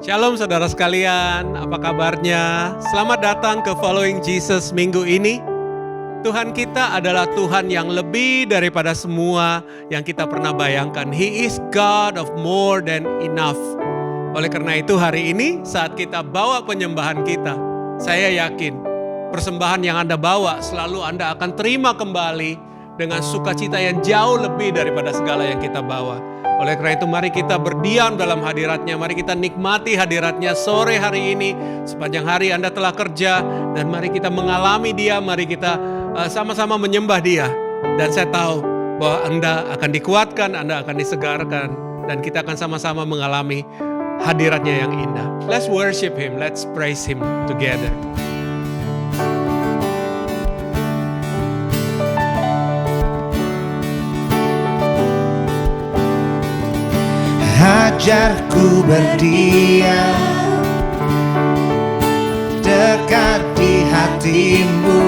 Shalom saudara sekalian, apa kabarnya? Selamat datang ke Following Jesus minggu ini. Tuhan kita adalah Tuhan yang lebih daripada semua yang kita pernah bayangkan. He is God of more than enough. Oleh karena itu hari ini saat kita bawa penyembahan kita, saya yakin persembahan yang Anda bawa selalu Anda akan terima kembali dengan sukacita yang jauh lebih daripada segala yang kita bawa. Oleh karena itu mari kita berdiam dalam hadiratnya, mari kita nikmati hadiratnya sore hari ini. Sepanjang hari Anda telah kerja dan mari kita mengalami Dia, mari kita sama-sama menyembah Dia. Dan saya tahu bahwa Anda akan dikuatkan, Anda akan disegarkan dan kita akan sama-sama mengalami hadiratnya yang indah. Let's worship Him, let's praise Him together. Ajarku berdiam dekat di hatimu,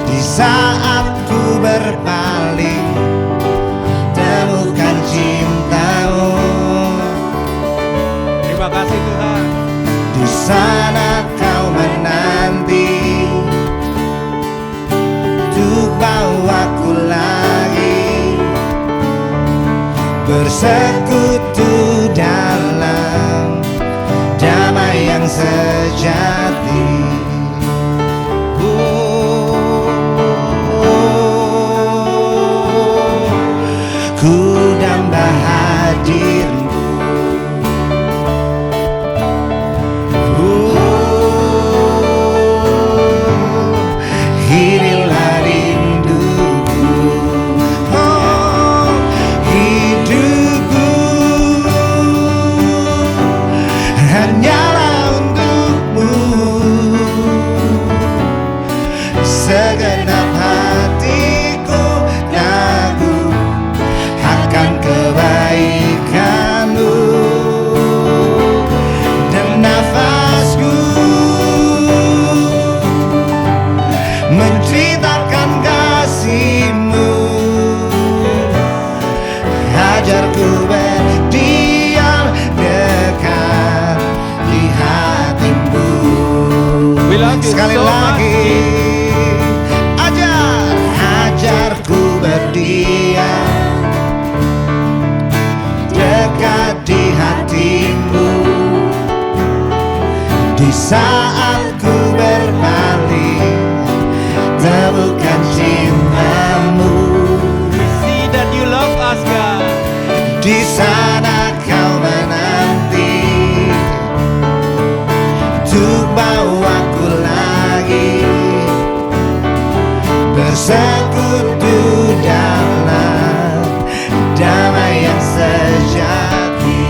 di saat ku berpaling temukan cintamu. Terima kasih Tuhan. Di sana kau menanti untuk bawaku lagi bersekutu dalam damai yang sejati. Ku dambah hadirmu. Inilah rinduku. Hanyalah untukmu, segenap hatiku ragu akan kebaikanmu, dan nafasku menceritakan kasihmu. Ajarku berdiam dekat di hatimu. Sekali lagi, ajarku berdiam dekat di hatimu, di saat ku berpaling temukan cintamu. We see that you love us, God. Di sana kau menanti untuk bawaku lagi bersekutu dalam damai yang sejati.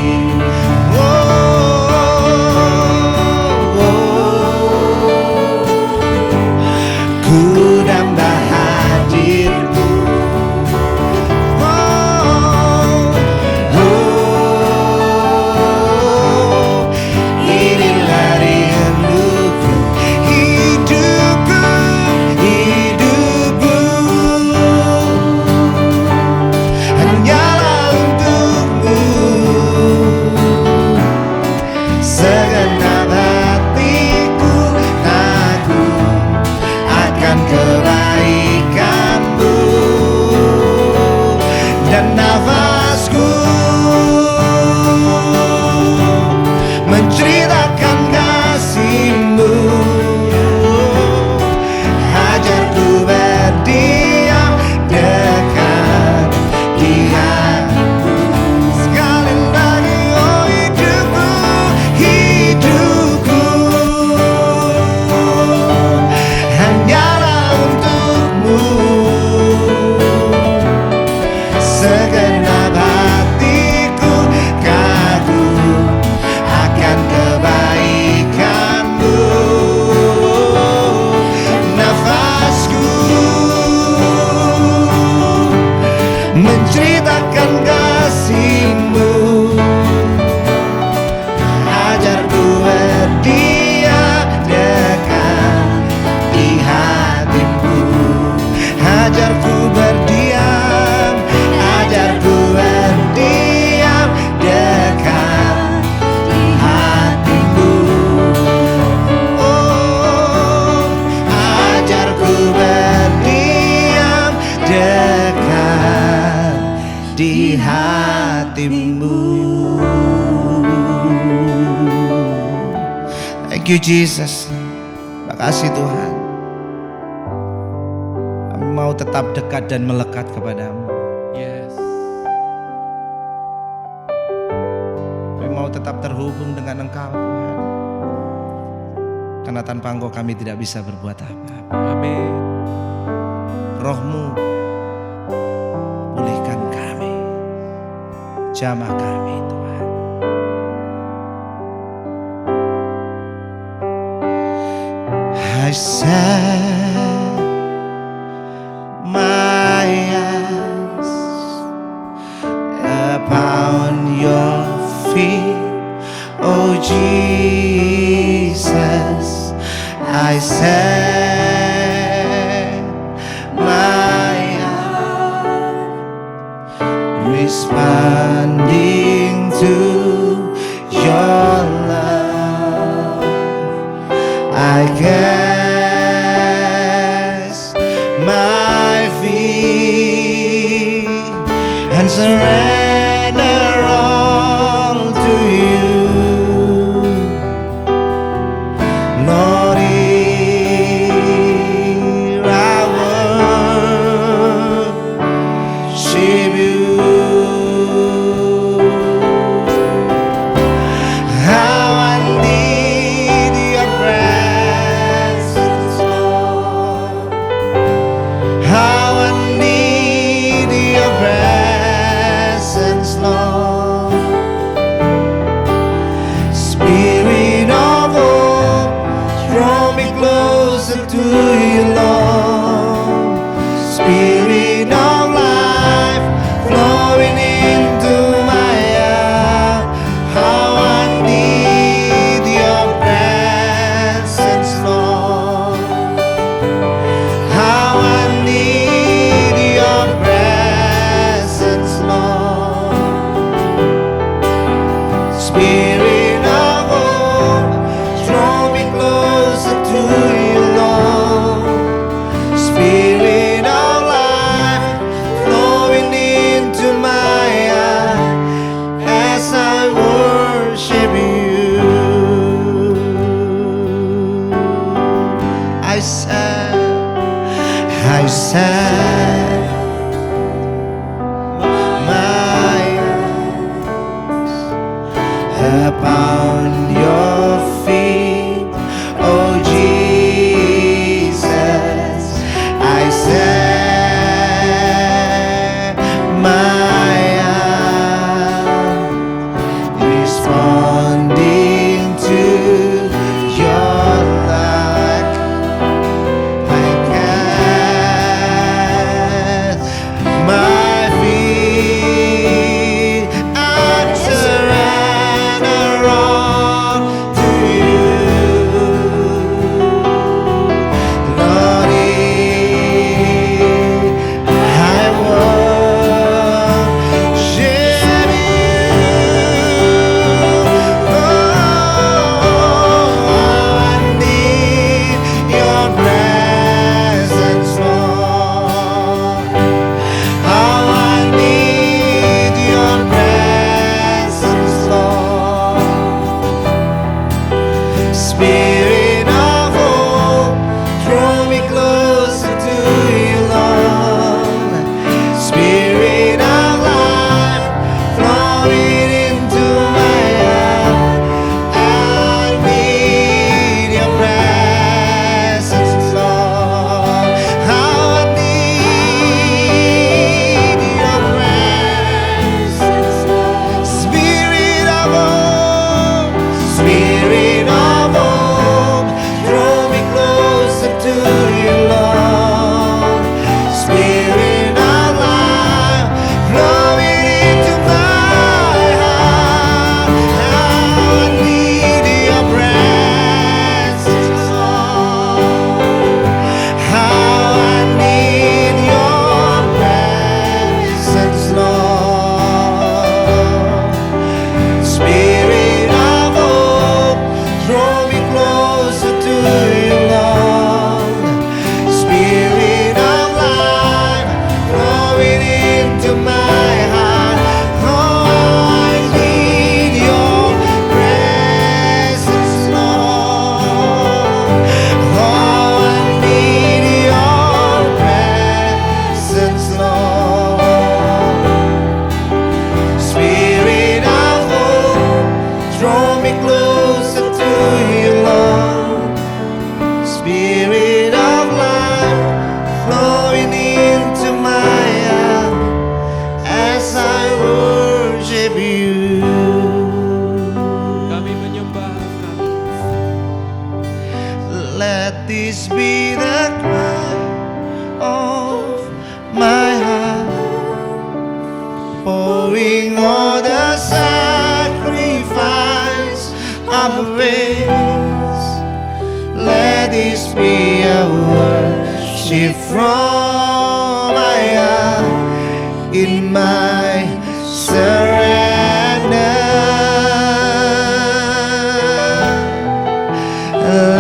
Ku dambah hadirmu. Inilah rinduku, hidupku, hidupku. Thank you Jesus. Makasih Tuhan. Kami mau tetap dekat dan melekat kepadamu. Yes. Kami mau tetap terhubung dengan Engkau Tuhan. Karena tanpa Engkau kami tidak bisa berbuat apa-apa. Amin. Roh-Mu pulihkan kami, jamah kami Tuhan. I set my eyes upon your feet, oh Jesus. I set my eyes responding to your love. I cast my feet and surrender all to you. Lord, here I worship you. How I need your presence, Lord. How I need your presence, Lord. Spirit of hope, draw me closer to you, Lord. Spirit of life, flowing into my heart. How I need your presence, Lord. How I need your presence, Lord. Spirit of hope, draw me closer to you, Lord. Spirit of life, flowing into my heart as I worship you. I set my eyes upon your feet, oh Jesus. I set my eyes responding to your light. I cast my feet and surrender all to you. draw me closer to you, Lord. Spirit of life, flowing into my heart as I worship you. Kami menyembah Kami. Let this be the cry of my heart, pouring all the sacrifice of praise. Let this be a worship from my heart in my surrender.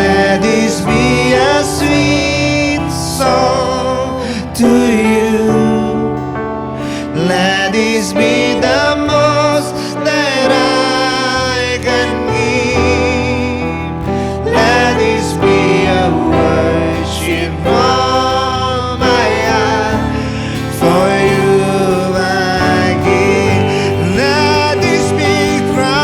Let this be a sweet song to you. Let this be the most that I can give. Let this be a worship from my heart for you, my King. Let this be cry.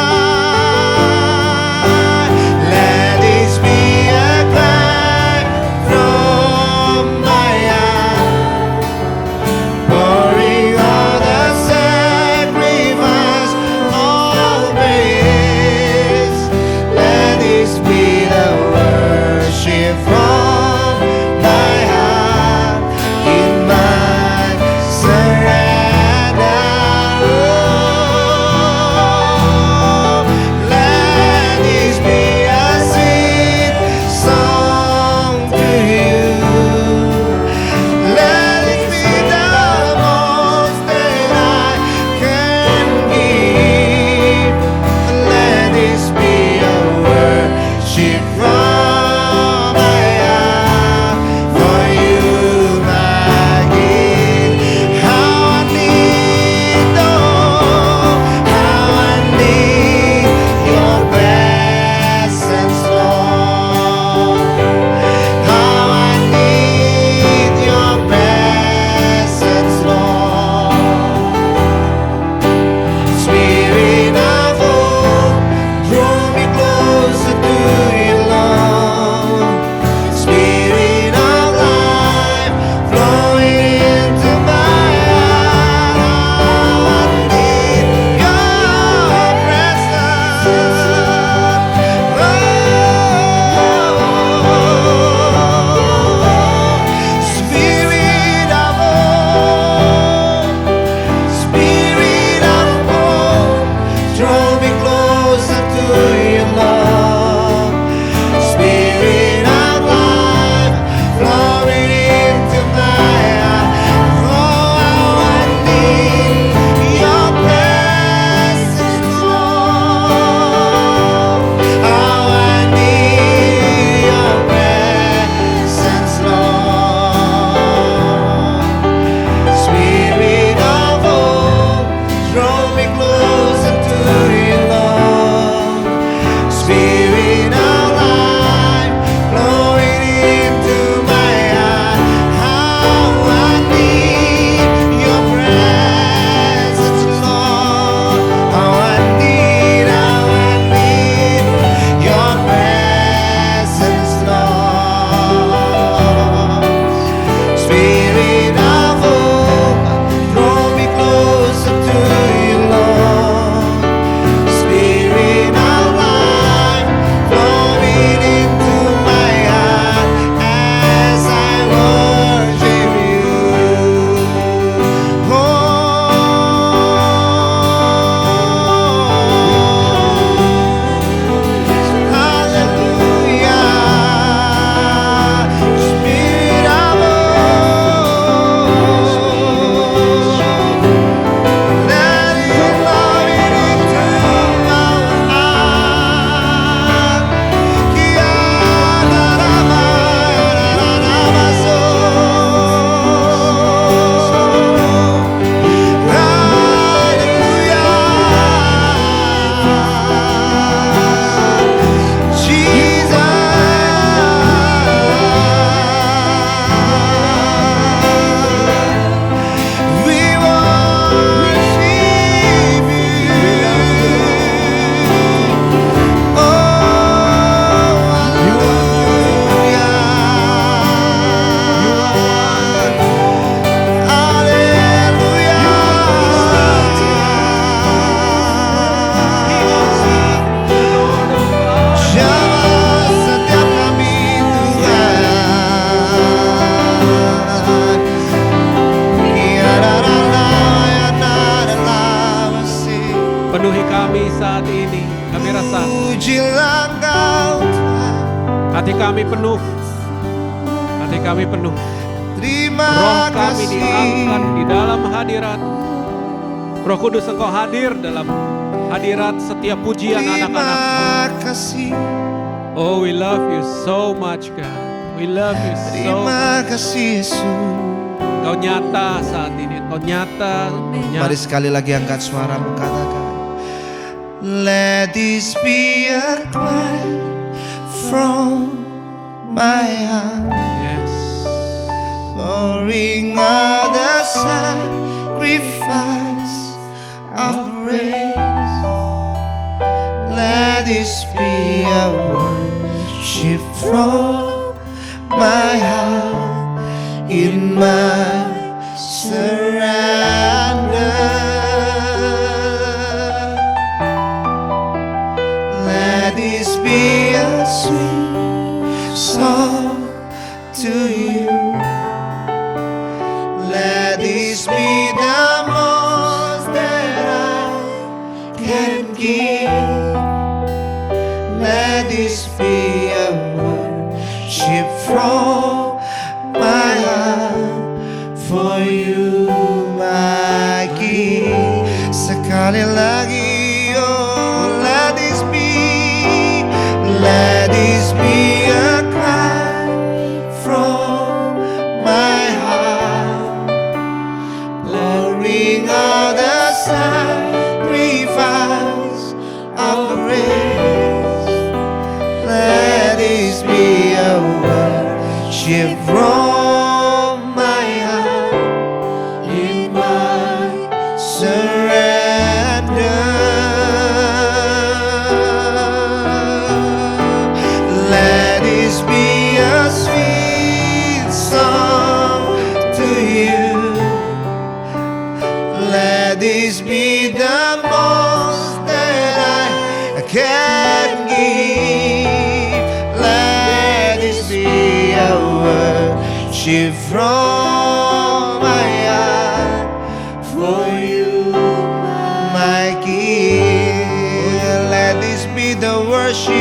Let this be a cry from my heart, pouring all the sacrifice of praise. Let this be the worship from my heart in my surrender. Oh, let this be a sweet song to you. Let it be the most that I can give. Let this be a worship from my heart for you, my King. How I need, oh, how I need your presence, Lord. How I need your presence, Lord. Spirit of hope, draw me closer to you, Lord. Spirit of life, flowing into my heart. I need your presence. Spirit of hope, Spirit of hope, draw me closer to you, Lord. Spirit of life, flowing into my heart. Oh, how I need your presence, Lord. How I need your presence, Lord. Spirit of hope, draw me closer to you, Lord. Spirit of life, flowing into my heart. How I need your presence, Lord. How I need your presence, Lord. Spirit of hope, draw me closer to you, Lord. Spirit of life, saat Pujilah Engkau Tuhan. hati kami penuh. Hati kami penuh. Terima Roh kami kasih. diangkat di dalam hadirat. Roh Kudus Engkau hadir dalam hadirat setiap pujian anak-anak. Terima kasih. Oh, we love you so much, God. We love you so Terima much. kasih Yesus. Engkau nyata saat ini. Engkau nyata. Mari sekali lagi angkat suaramu, katakan. Let this be a cry from my heart, Yes. pouring out the sacrifice of praise. Let this be a worship from my heart in my surrender. Let this be a sweet song to you. Let this be the most that I can give. Let this be a worship from my heart for you, my King. Sekali lagi, oh, let this be a cry from my heart, pouring out the sacrifice of praise. Let this be a worship from my heart in my surrender. Let this be a sweet song to you. Let this be the most that I can give. Let this be a worship from my heart for you, my King. Let this be the worship.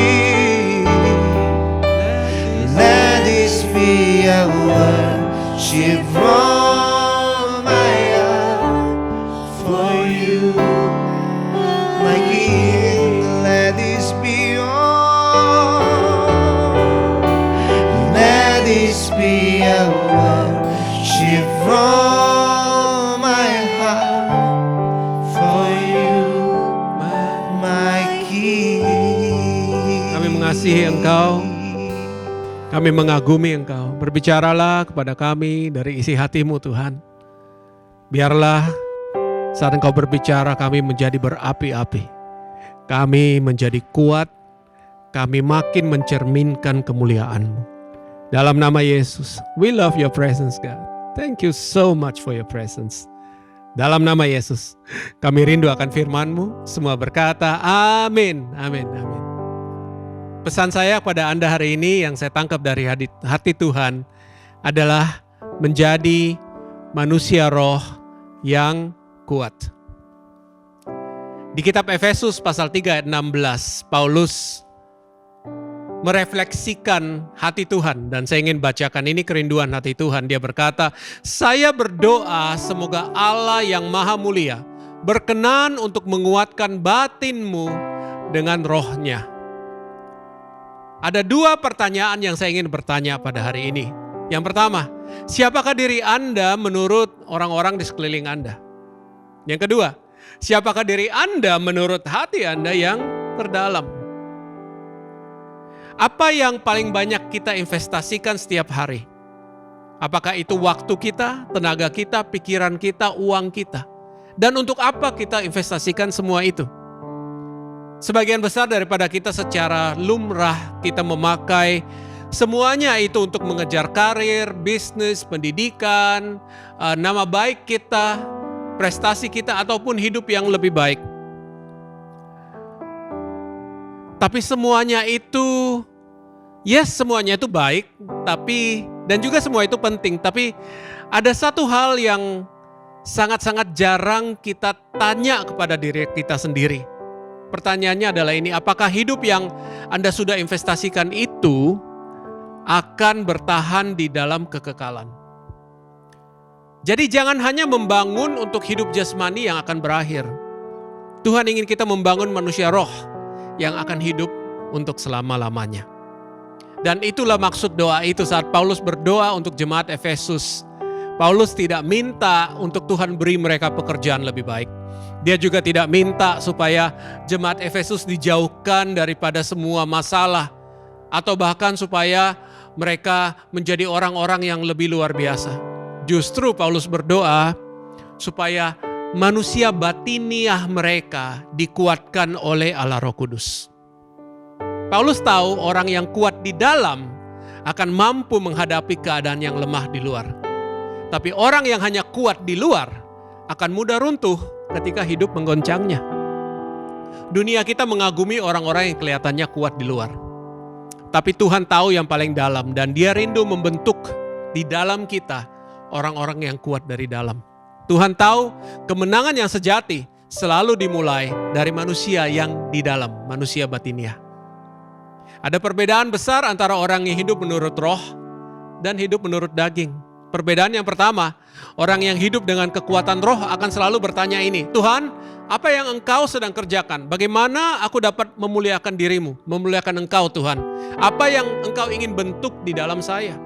Let this be a worship from my heart for you, my King. Let this be let this be a worship from my heart for you, my King. Kami mengasihi Engkau. Kami mengagumi Engkau. Berbicaralah kepada kami dari isi hati-Mu, Tuhan. Biarlah saat Engkau berbicara kami menjadi berapi-api. Kami menjadi kuat. Kami makin mencerminkan kemuliaan-Mu. Dalam nama Yesus, we love your presence, God. Thank you so much for your presence. Dalam nama Yesus, kami rindu akan firman-Mu. Semua berkata, amin, amin, amin. Pesan saya kepada Anda hari ini yang saya tangkap dari hati Tuhan adalah menjadi manusia roh yang kuat. Di kitab Efesus pasal 3 ayat 16, Paulus merefleksikan hati Tuhan dan saya ingin bacakan ini kerinduan hati Tuhan. Dia berkata, saya berdoa semoga Allah yang maha mulia berkenan untuk menguatkan batinmu dengan rohnya. Ada dua pertanyaan yang saya ingin bertanya pada hari ini. Yang pertama, siapakah diri Anda menurut orang-orang di sekeliling Anda? Yang kedua, siapakah diri Anda menurut hati Anda yang terdalam? Apa yang paling banyak kita investasikan setiap hari? Apakah itu waktu kita, tenaga kita, pikiran kita, uang kita? Dan untuk apa kita investasikan semua itu? Sebagian besar daripada kita secara lumrah kita memakai semuanya itu untuk mengejar karir, bisnis, pendidikan, nama baik kita, prestasi kita ataupun hidup yang lebih baik. Tapi semuanya itu, yes semuanya itu baik, tapi dan juga semua itu penting. Tapi ada satu hal yang sangat-sangat jarang kita tanya kepada diri kita sendiri. Pertanyaannya adalah ini, apakah hidup yang Anda sudah investasikan itu akan bertahan di dalam kekekalan? Jadi jangan hanya membangun untuk hidup jasmani yang akan berakhir. Tuhan ingin kita membangun manusia roh yang akan hidup untuk selama-lamanya. Dan itulah maksud doa itu saat Paulus berdoa untuk jemaat Efesus. Paulus tidak minta untuk Tuhan beri mereka pekerjaan lebih baik. Dia juga tidak minta supaya jemaat Efesus dijauhkan daripada semua masalah. Atau bahkan supaya mereka menjadi orang-orang yang lebih luar biasa. Justru Paulus berdoa supaya manusia batiniah mereka dikuatkan oleh Allah Roh Kudus. Paulus tahu orang yang kuat di dalam akan mampu menghadapi keadaan yang lemah di luar. Tapi orang yang hanya kuat di luar akan mudah runtuh ketika hidup menggoncangnya. Dunia kita mengagumi orang-orang yang kelihatannya kuat di luar. Tapi Tuhan tahu yang paling dalam dan Dia rindu membentuk di dalam kita orang-orang yang kuat dari dalam. Tuhan tahu kemenangan yang sejati selalu dimulai dari manusia yang di dalam, manusia batiniah. Ada perbedaan besar antara orang yang hidup menurut roh dan hidup menurut daging. Perbedaan yang pertama, orang yang hidup dengan kekuatan roh akan selalu bertanya ini, Tuhan, apa yang Engkau sedang kerjakan? Bagaimana aku dapat memuliakan dirimu, memuliakan Engkau Tuhan? Apa yang Engkau ingin bentuk di dalam saya?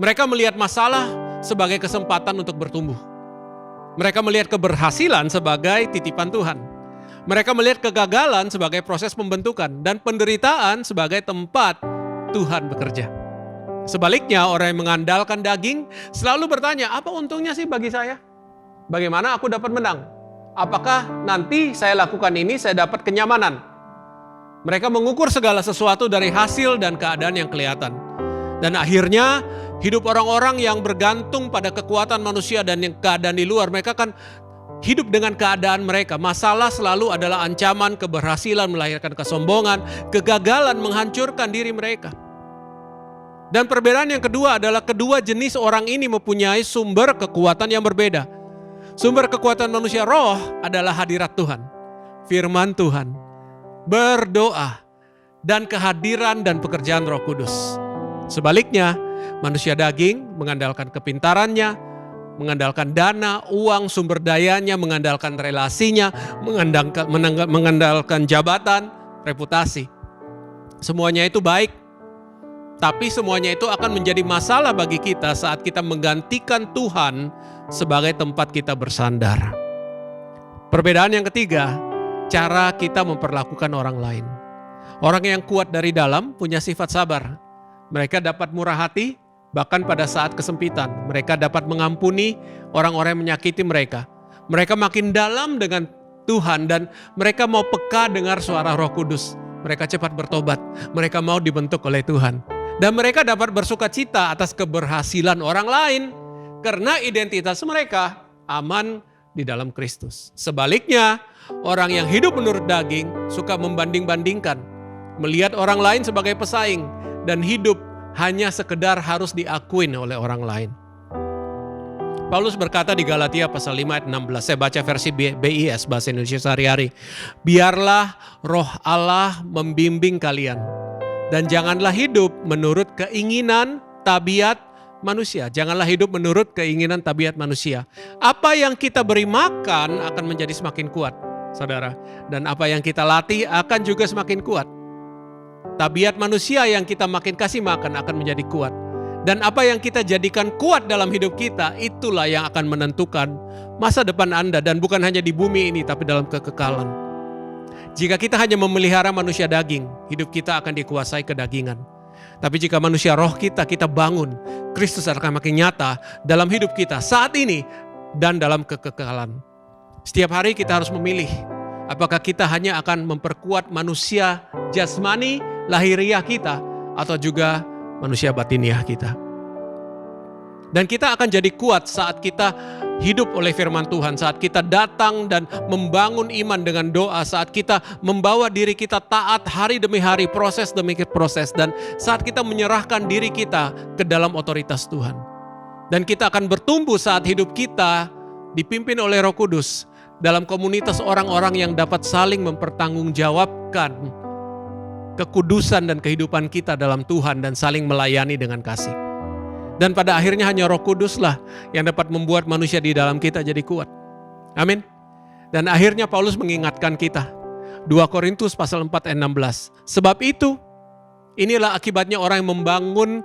Mereka melihat masalah sebagai kesempatan untuk bertumbuh. Mereka melihat keberhasilan sebagai titipan Tuhan. Mereka melihat kegagalan sebagai proses pembentukan dan penderitaan sebagai tempat Tuhan bekerja. Sebaliknya, orang yang mengandalkan daging selalu bertanya, apa untungnya sih bagi saya? Bagaimana aku dapat menang? Apakah nanti saya lakukan ini, saya dapat kenyamanan? Mereka mengukur segala sesuatu dari hasil dan keadaan yang kelihatan. Dan akhirnya, hidup orang-orang yang bergantung pada kekuatan manusia dan yang keadaan di luar, mereka akan hidup dengan keadaan mereka. Masalah selalu adalah ancaman, keberhasilan melahirkan kesombongan, kegagalan menghancurkan diri mereka. Dan perbedaan yang kedua adalah kedua jenis orang ini mempunyai sumber kekuatan yang berbeda. Sumber kekuatan manusia roh adalah hadirat Tuhan, firman Tuhan, berdoa, dan kehadiran dan pekerjaan Roh Kudus. Sebaliknya, manusia daging mengandalkan kepintarannya, mengandalkan dana, uang, sumber dayanya, mengandalkan relasinya, mengandalkan jabatan, reputasi. Semuanya itu baik. Tapi semuanya itu akan menjadi masalah bagi kita saat kita menggantikan Tuhan sebagai tempat kita bersandar. Perbedaan yang ketiga, cara kita memperlakukan orang lain. Orang yang kuat dari dalam punya sifat sabar. Mereka dapat murah hati, bahkan pada saat kesempitan. Mereka dapat mengampuni orang-orang yang menyakiti mereka. Mereka makin dalam dengan Tuhan dan mereka mau peka dengar suara Roh Kudus. Mereka cepat bertobat, mereka mau dibentuk oleh Tuhan. Dan mereka dapat bersukacita atas keberhasilan orang lain karena identitas mereka aman di dalam Kristus. Sebaliknya, orang yang hidup menurut daging suka membanding-bandingkan, melihat orang lain sebagai pesaing dan hidup hanya sekedar harus diakuin oleh orang lain. Paulus berkata di Galatia pasal 5 ayat 16, saya baca versi BIS, Bahasa Indonesia Sehari-Hari. Biarlah roh Allah membimbing kalian. Dan janganlah hidup menurut keinginan tabiat manusia. Janganlah hidup menurut keinginan tabiat manusia. Apa yang kita beri makan akan menjadi semakin kuat, saudara. Dan apa yang kita latih akan juga semakin kuat. Tabiat manusia yang kita makin kasih makan akan menjadi kuat. Dan apa yang kita jadikan kuat dalam hidup kita, itulah yang akan menentukan masa depan Anda. Dan bukan hanya di bumi ini, tapi dalam kekekalan. Jika kita hanya memelihara manusia daging, hidup kita akan dikuasai kedagingan. Tapi jika manusia roh kita bangun, Kristus akan makin nyata dalam hidup kita saat ini dan dalam kekekalan. Setiap hari kita harus memilih, apakah kita hanya akan memperkuat manusia jasmani, lahiriah kita, atau juga manusia batiniah kita. Dan kita akan jadi kuat saat kita hidup oleh firman Tuhan, saat kita datang dan membangun iman dengan doa, saat kita membawa diri kita taat hari demi hari, proses demi proses, dan saat kita menyerahkan diri kita ke dalam otoritas Tuhan. Dan kita akan bertumbuh saat hidup kita dipimpin oleh Roh Kudus dalam komunitas orang-orang yang dapat saling mempertanggungjawabkan kekudusan dan kehidupan kita dalam Tuhan dan saling melayani dengan kasih. Dan pada akhirnya hanya Roh Kuduslah yang dapat membuat manusia di dalam kita jadi kuat. Amin. Dan akhirnya Paulus mengingatkan kita, 2 Korintus pasal 4 ayat 16. Sebab itu, inilah akibatnya orang yang membangun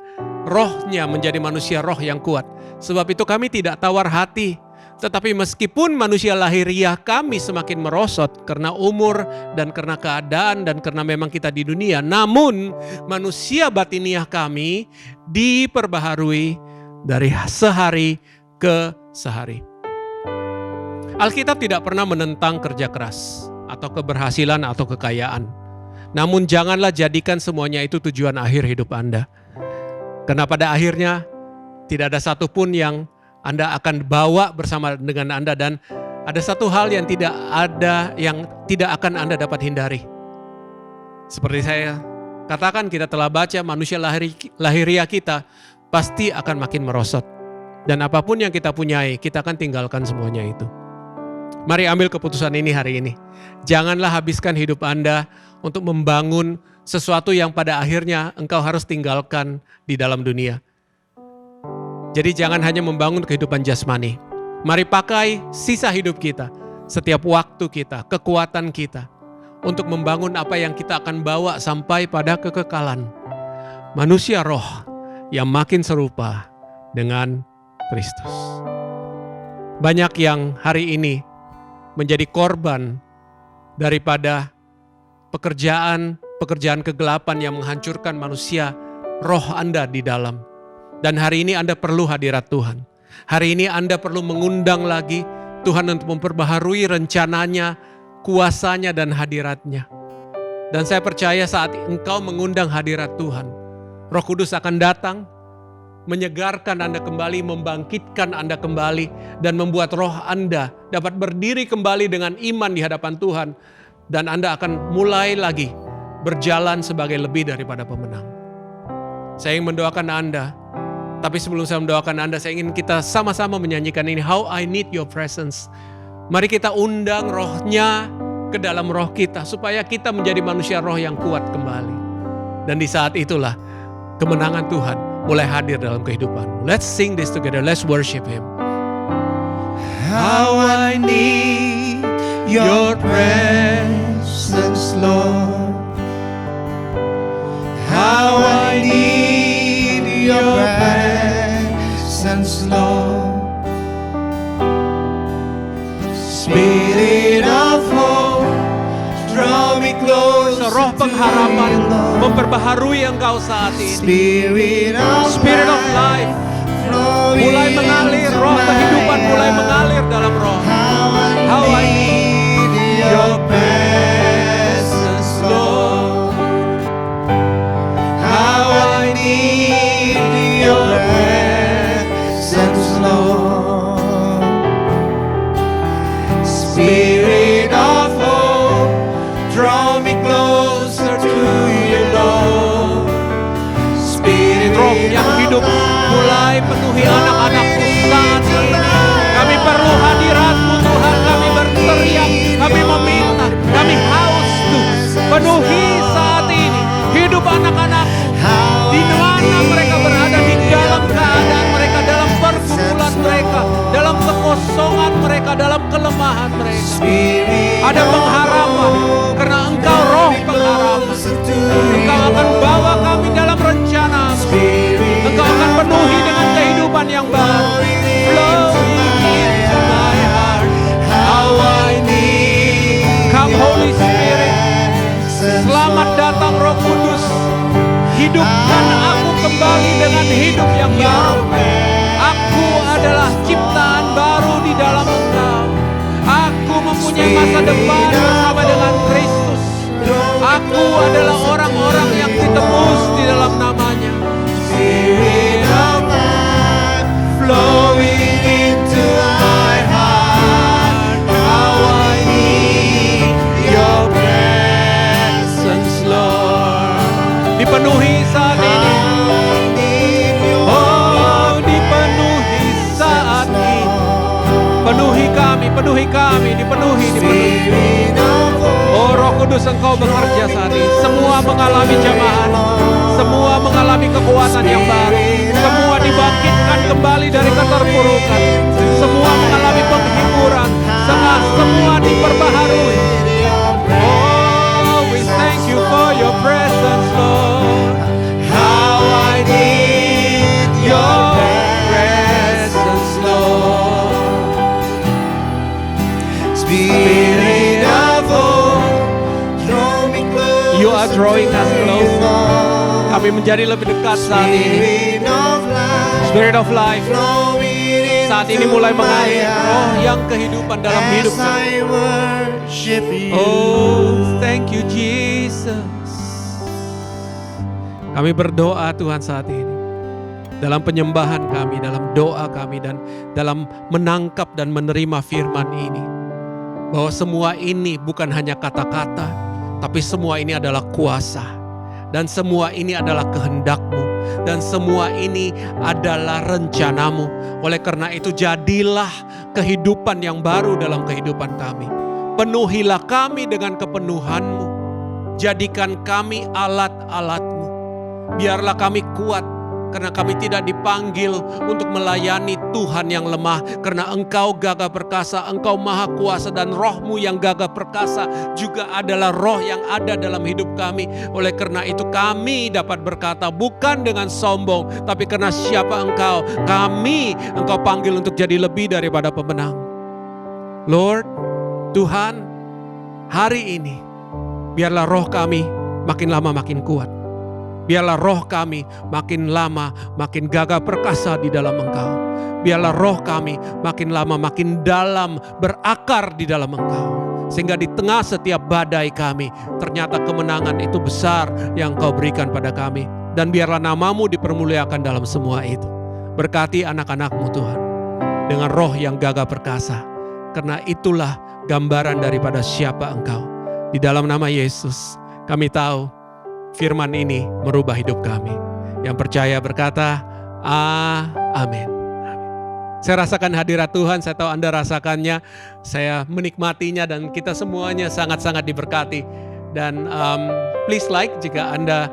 rohnya menjadi manusia roh yang kuat. Sebab itu kami tidak tawar hati, tetapi meskipun manusia lahiriah kami semakin merosot karena umur dan karena keadaan dan karena memang kita di dunia, namun manusia batiniah kami diperbaharui dari sehari ke sehari. Alkitab tidak pernah menentang kerja keras atau keberhasilan atau kekayaan. Namun janganlah jadikan semuanya itu tujuan akhir hidup Anda. Karena pada akhirnya tidak ada satupun yang Anda akan bawa bersama dengan Anda, dan ada satu hal yang tidak akan Anda dapat hindari. Seperti saya katakan, kita telah baca manusia lahiriah kita pasti akan makin merosot. Dan apapun yang kita punyai, kita akan tinggalkan semuanya itu. Mari ambil keputusan ini hari ini. Janganlah habiskan hidup Anda untuk membangun sesuatu yang pada akhirnya engkau harus tinggalkan di dalam dunia. Jadi jangan hanya membangun kehidupan jasmani. Mari pakai sisa hidup kita, setiap waktu kita, kekuatan kita, untuk membangun apa yang kita akan bawa sampai pada kekekalan. Manusia roh yang makin serupa dengan Kristus. Banyak yang hari ini menjadi korban daripada pekerjaan kegelapan yang menghancurkan manusia roh Anda di dalam. Dan hari ini Anda perlu hadirat Tuhan. Hari ini Anda perlu mengundang lagi Tuhan untuk memperbaharui rencananya, kuasanya dan hadiratnya. Dan saya percaya saat engkau mengundang hadirat Tuhan, Roh Kudus akan datang, menyegarkan Anda kembali, membangkitkan Anda kembali, dan membuat roh Anda dapat berdiri kembali dengan iman di hadapan Tuhan. Dan Anda akan mulai lagi berjalan sebagai lebih daripada pemenang. Saya ingin mendoakan Anda, tapi sebelum saya mendoakan Anda, saya ingin kita sama-sama menyanyikan ini, How I Need Your Presence. Mari kita undang rohnya ke dalam roh kita, supaya kita menjadi manusia roh yang kuat kembali. Dan di saat itulah kemenangan Tuhan mulai hadir dalam kehidupan. Let's sing this together, let's worship Him. How I need your presence, Lord. How I need your presence, Lord. Spirit of hope, draw me close. Roh pengharapan memperbaharui engkau saat ini. Spirit of life mulai mengalir, roh kehidupan mulai mengalir dalam roh. How I need your presence, Lord. How I need your presence, Lord. Spirit of hope, draw me closer to you, Lord. Spirit Roh yang hidup mulai penuhi anak-anakmu saat ini. Kami perlu hadirat-Mu Tuhan, kami berteriak, kami meminta, kami haus Tuhan. Penuhi saat ini hidup anak-anakmu, di mana mereka berada, di dalam keadaan mereka, dalam pergumulan mereka, dalam kekosongan mereka, dalam kelemahan mereka. Ada pengharapan, karena Engkau roh pengharapan. Engkau akan bawa kami dalam rencana. Engkau akan penuhi dengan kehidupan yang baru. Flowing into my heart, how I need. Come Holy Spirit, selamat datang Roh Kudus. Hidupkan aku kembali dengan hidup yang baru. Aku adalah ciptaan baru di dalam Engkau. Aku mempunyai masa depan bersama dengan Kristus. Aku adalah orang-orang yang ditebus di dalam namanya. Spirit of God flowing into my heart, how I need your presence, Lord. Dipenuhi saat ini. Oh, dipenuhi saat ini. Penuhi kami, dipenuhi kami, dipenuhi. Oh Roh Kudus, Engkau bekerja saat ini. Semua mengalami jamahan, semua mengalami kekuatan yang baru, semua dibangkitkan kembali dari keterpurukan, semua mengalami penghiburan, semua diperbaharui. Oh, we thank you for your presence, Lord. How I need your presence, Lord. Spirit of God, you are drawing us close. Kami menjadi lebih dekat saat ini. Spirit of life, saat ini mulai mengalir roh yang kehidupan dalam hidup kami. Oh, thank you Jesus. Kami berdoa Tuhan saat ini, dalam penyembahan kami, dalam doa kami, dan dalam menangkap dan menerima firman ini, bahwa semua ini bukan hanya kata-kata, tapi semua ini adalah kuasa, dan semua ini adalah kehendak-Mu, dan semua ini adalah rencanamu. Oleh karena itu jadilah kehidupan yang baru dalam kehidupan kami. Penuhilah kami dengan kepenuhan-Mu. Jadikan kami alat-alat-Mu. Biarlah kami kuat, karena kami tidak dipanggil untuk melayani Tuhan yang lemah. Karena Engkau gagah perkasa, Engkau maha kuasa, dan Roh-Mu yang gagah perkasa juga adalah roh yang ada dalam hidup kami. Oleh karena itu kami dapat berkata bukan dengan sombong, tapi karena siapa Engkau, Engkau panggil untuk jadi lebih daripada pemenang. Lord, Tuhan, hari ini biarlah roh kami makin lama makin kuat. Biarlah roh kami makin lama makin gagah perkasa di dalam Engkau. Biarlah roh kami makin lama makin dalam berakar di dalam Engkau. Sehingga di tengah setiap badai kami, ternyata kemenangan itu besar yang Engkau berikan pada kami. Dan biarlah nama-Mu dipermuliakan dalam semua itu. Berkati anak-anak-Mu Tuhan, dengan roh yang gagah perkasa. Karena itulah gambaran daripada siapa Engkau. Di dalam nama Yesus kami tahu firman ini merubah hidup kami. Yang percaya berkata, amin. Saya rasakan hadirat Tuhan, saya tahu Anda rasakannya. Saya menikmatinya dan kita semuanya sangat-sangat diberkati. Dan please like jika Anda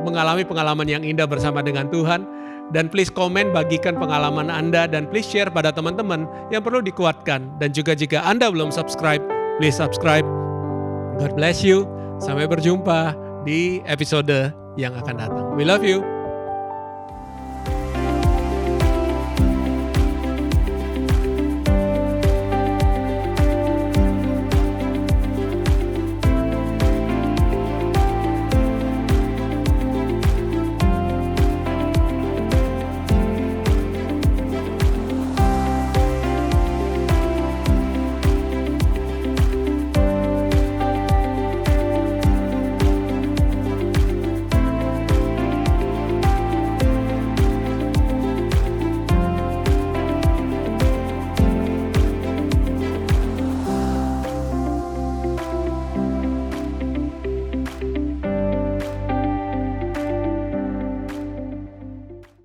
mengalami pengalaman yang indah bersama dengan Tuhan. Dan please komen, bagikan pengalaman Anda. Dan please share pada teman-teman yang perlu dikuatkan. Dan juga jika Anda belum subscribe, please subscribe. God bless you. Sampai berjumpa di episode yang akan datang. We love you.